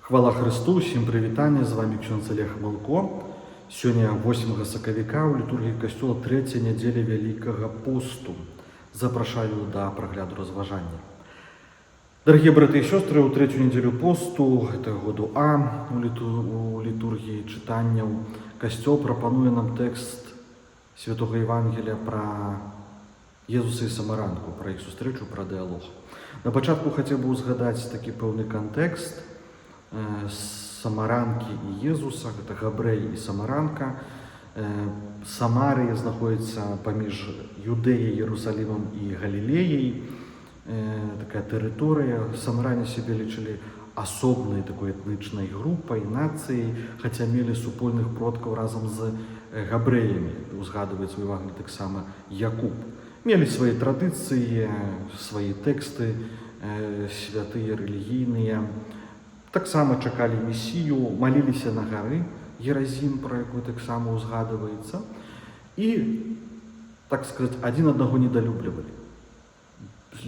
Хвала Христу, всім прывітанне, з вами ксёндз Олег Малко. Сёння 8 сакавіка ў літургіі касцёла 3-я нядзеля Вялікага посту. Запрашаю да прагляду разважання. Дарагія браты і сёстры, у 3-ю нядзелю посту гэтага году у літургіі чытанняў касцёл прапануе нам тэкст святога Евангелія пра Езуса і самаранку, пра іх сустрэчу, пра дыялог. На пачатку хацеў бы узгадаць такі пэўны кантэкст самаранкі і Езуса, гэта Габрэй і самаранка. Самарыя знаходзіцца паміж Юдэяй, Іерусалімам і Галілеяй. Такая тэрыторыя. Самаране сябе лічылі асобнай такой этнічнай групай, нацыяй, хаця мелі супольных продкаў разам з габрэямі. Узгадваецца ў Евангеліі таксама Якуб. Мелі свае традыцыі, свае тэксты, святыя, рэлігійныя. Таксама чакалі месію, маліліся на гары Геразім, пра якую таксама узгадваецца. І, так сказаць, адзін аднаго недалюблівалі.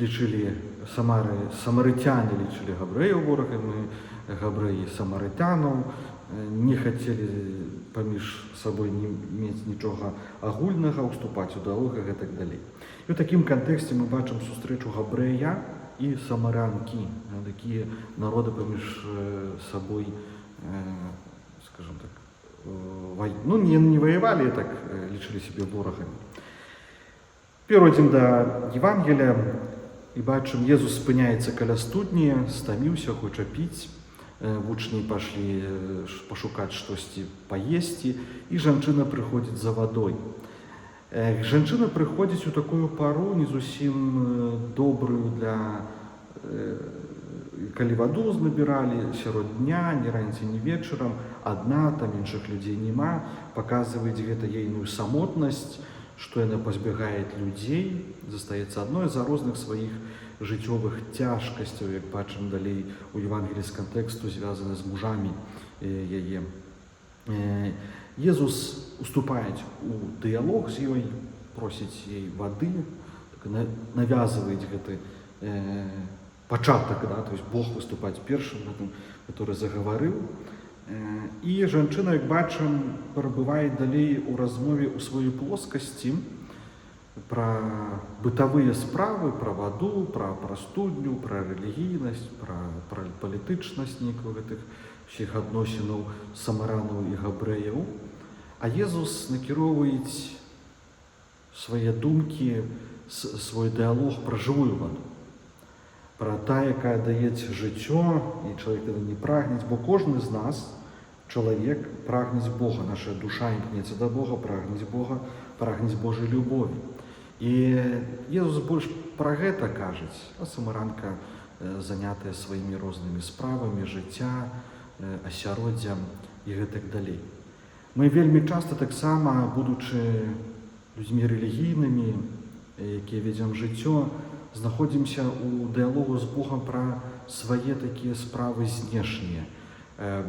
Лічылі самарытяне лічылі габрэяў ворагамі, габрэі самарытянаў, не хацелі паміж сабой не мець нічога агульнага, уступаць у дыялог і гэтак далей. І ў такім кантэксце мы бачым сустрэчу габрэя і самаранкі, такія народы паміж сабой, скажем так, не воевалі, так лічылі сябе ворагамі. Перайдзем да Евангелія і бачым, Езус спыняецца каля студні, стаміўся, хоча піць. Вучні пашлі пашукаць штосьці паесці, і жанчына прыходзіць за вадой. Жанчына прыходзіць у такую пару не зусім добрую калі ваду набіралі сярод дня, ні раніцай, ні вечарам, адна, там іншых людзей няма, паказваюць гэта ейную самотнасць, што яна пазбягае людзей, застаецца адной з-за розных сваіх жыццёвых цяжкасцяў, як бачым далей у Евангеліі з кантэксту, звязаны з мужамі яе. Езус уступае у дыялог з ёй, просіць ей вады, навязвае гэты пачатак, то есть Бог выступаць першым, который загаварыў. І жанчына, як бачым, перабывае далей у размове ў сваёй плоскасці пра бытавыя справы, пра ваду, пра студню, пра рэлігійнасць, пра палітычнасць нейкіх гэтых усіх адносінаў самаранаў і габрэяў. А Езус накіроўвае свае думкі, свой дыялог пра жывую ваду, пра тая, якая даецца жыццё, і чалавек не прагнець, бо кожны з нас, чалавек, прагнець Бога, наша душа імкнецца да Бога, прагнець Бога, прагнець Божай любові. І Езус больш пра гэта кажуць, а самаранка занятая сваімі рознымі справамі жыцця, асяроддзям і гэтак далей. Мы вельмі часта таксама, будучы людзьмі рэлігійнымі, якія вядзем жыццё, знаходзімся ў дыялогу з Богам пра свае такія справы знешнія.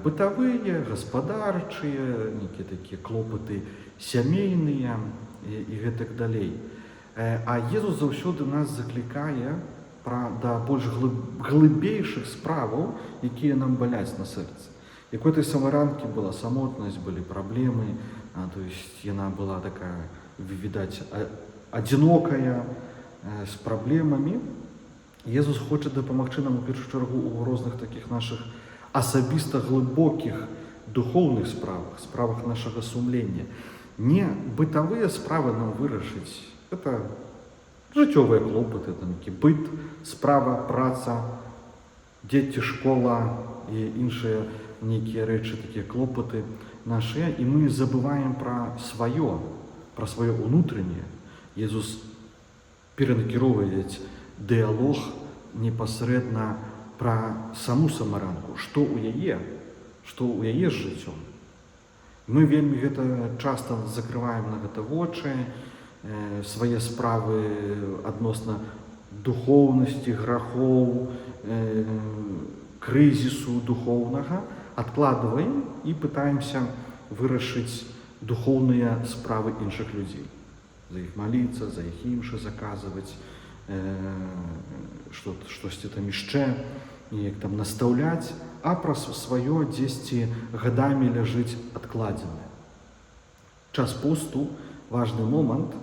Бытавыя, гаспадарчыя, нейкія такія клопаты сямейныя і гэтак далей. А Езус заўсёды нас заклікае да больш глыбейшых справаў, якія нам баляць на сэрцы. Як у этой самаранкі была самотнасць, былі праблемы, то есть яна была такая, відаць, адзінокая, з праблемамі. Езус хоча дапамагчы нам у першую чаргу ў розных такіх нашых асабіста глыбокіх духоўных справах нашага сумлення. Не бытавыя справы нам вырашыць. Это жыццёвыя клопаты, такі быт, справа, праца, дзеці, школа і іншыя нейкія рэчы, такія клопаты нашыя. І мы забываем пра сваё ўнутранае. Езус перанакіроўваць дыялог непасрэдна пра саму самаранку, што ў яе з жыццём. Мы вельмі гэта часта закрываем на гэта вочы, свае справы адносна духоўнасці, грахоў, крызісу духоўнага, адкладваем і пытаемся вырашыць духоўныя справы іншых людзей. За іх маліцца, за іх імшы заказваць, штосьці там яшчэ, неяк там настаўляць, а пра сваё дзесьці гадамі ляжыць адкладзенае. Час посту важны момант,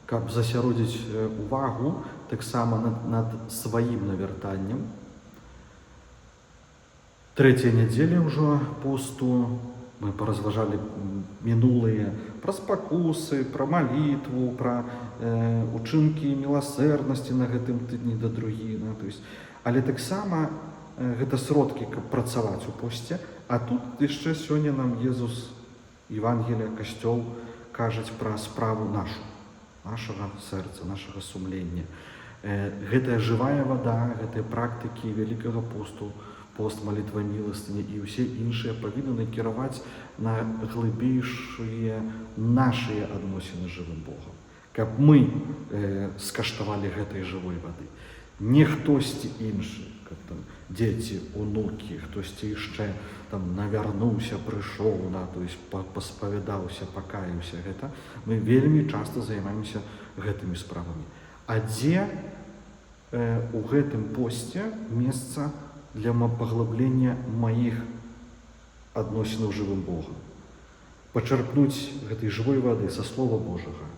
каб засяродзіць увагу таксама над сваім навяртаннем. Трэцяя нядзеля ўжо посту, мы паразважалі мінулыя пра спакусы, пра малітву, пра учынкі міласэрнасці на гэтым тыдні да другі. Але таксама гэта сродкі, каб працаваць у посце, а тут яшчэ сёння нам Езус, Евангелие, Касцёл кажуць пра справу нашу, нашага сэрца, нашага сумлення. Гэтая жывая вада, гэтыя практыкі вялікага посту, пост, малітва, міласціня і ўсе іншыя павінны накіраваць на глыбейшыя нашыя адносіны з жывым Богам. Каб мы скаштавалі гэтай жывой вады. Не хтосьці іншы, каб там дзеці, унукі, хтосьці яшчэ там навярнуўся, прыйшоў, паспавядаўся, пакаяўся. Гэта мы вельмі часта займаемся гэтымі справамі. А дзе у гэтым посце месца для паглыблення маіх адносінаў з жывым Богам? Пачерпнуць гэтай жывой вады са Слова Божага,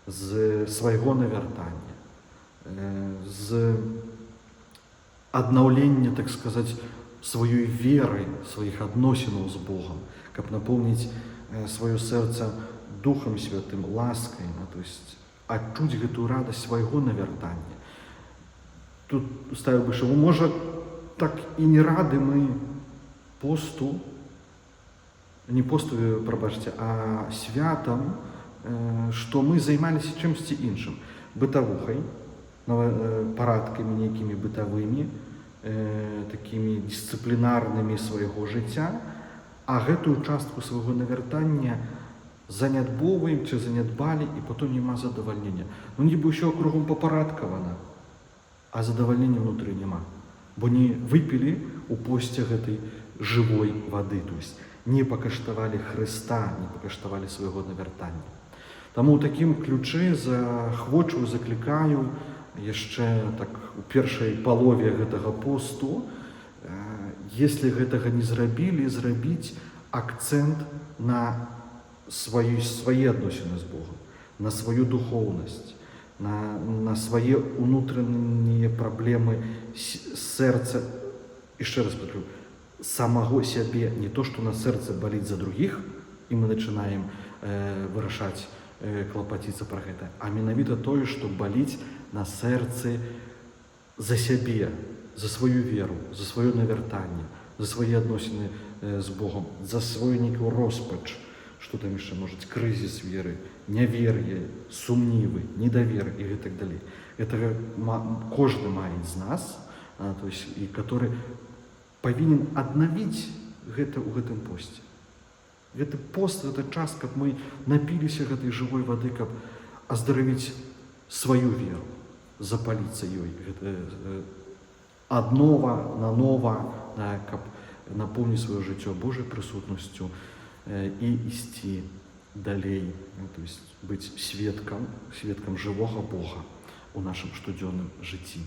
з свайго навяртання, з аднаўлення, так сказаць, сваёй веры, сваіх адносінаў з Богам, каб напоўніць сваё сэрца Духам Святым, ласкай, адчуць гэтую радасць свайго навяртання. Тут ставіў бы, што можа так і не рады мы посту, не посту, прабачце, а святам, што мы займаліся чымсьці іншым, бытавухай, парадкамі нейкімі бытавымі, такімі дысцыплінарнымі свайго жыцця, а гэтую частку свайго навяртання занядбоўваем ці занядбалі, і потым няма задавальнення. Нібы ўсё кругом папарадкавана, а задавальнення ўнутры няма. Бо не выпілі у посце гэтай жывой вады, то есть не пакаштавалі Хрыста, не пакаштавалі свайго навяртання. Таму ў такім ключы захвочу, заклікаю яшчэ так у першай палове гэтага посту, если гэтага не зрабілі, зрабіць акцэнт на свае адносіны з Богам, на сваю духоўнасць, на свае ўнутраныя праблемы сэрца, яшчэ раз падкажу, самого сябе, не то, што на сэрцы баліць за другіх, і мы пачынаем вырашаць, клапаціцца пра гэта, а менавіта тое, што баліць на сэрцы за сябе, за сваю веру, за сваё навяртанне, за свае адносіны з Богом, за свой нейкую роспач, што там яшчэ можа быць, крызіс веры, нявер'е, сумнівы, недавер і гэтак далей. Гэта кожны мае з нас, і который павінен аднавіць гэта ў гэтым посце. Гэты пост, гэта час, каб мы напіліся гэтай жывой вады, каб аздаравіць сваю веру, запаліцца ёй. Аднова, нанова, каб напоўніць сваё жыццё Божай прысутнасцю і ісці далей, то есть быць сведкам жывога Бога у нашым штодзённым жыцці.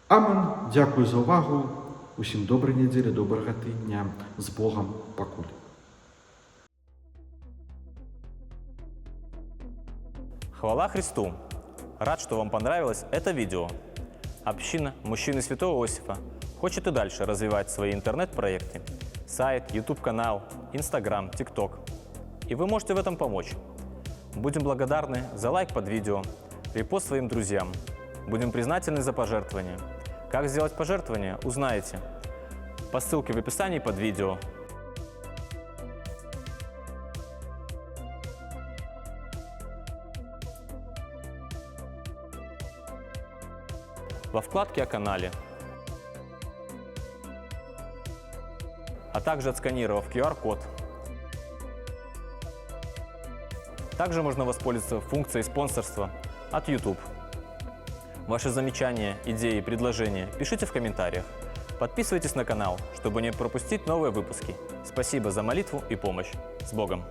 Амен. Дзякую за ўвагу. Усім добрай нядзелі, добрага тыдня. З Богом. Пакуль. Хвала Христу! Рад, что вам понравилось это видео. Община «Мужчины Святого Иосифа» хочет и дальше развивать свои интернет-проекты. Сайт, YouTube-канал, Instagram, TikTok. И вы можете в этом помочь. Будем благодарны за лайк под видео, репост своим друзьям. Будем признательны за пожертвования. Как сделать пожертвование, узнаете по ссылке в описании под видео. Во вкладке о канале. А также отсканировав QR-код. Также можно воспользоваться функцией спонсорства от YouTube. Ваши замечания, идеи, предложения пишите в комментариях. Подписывайтесь на канал, чтобы не пропустить новые выпуски. Спасибо за молитву и помощь. С Богом!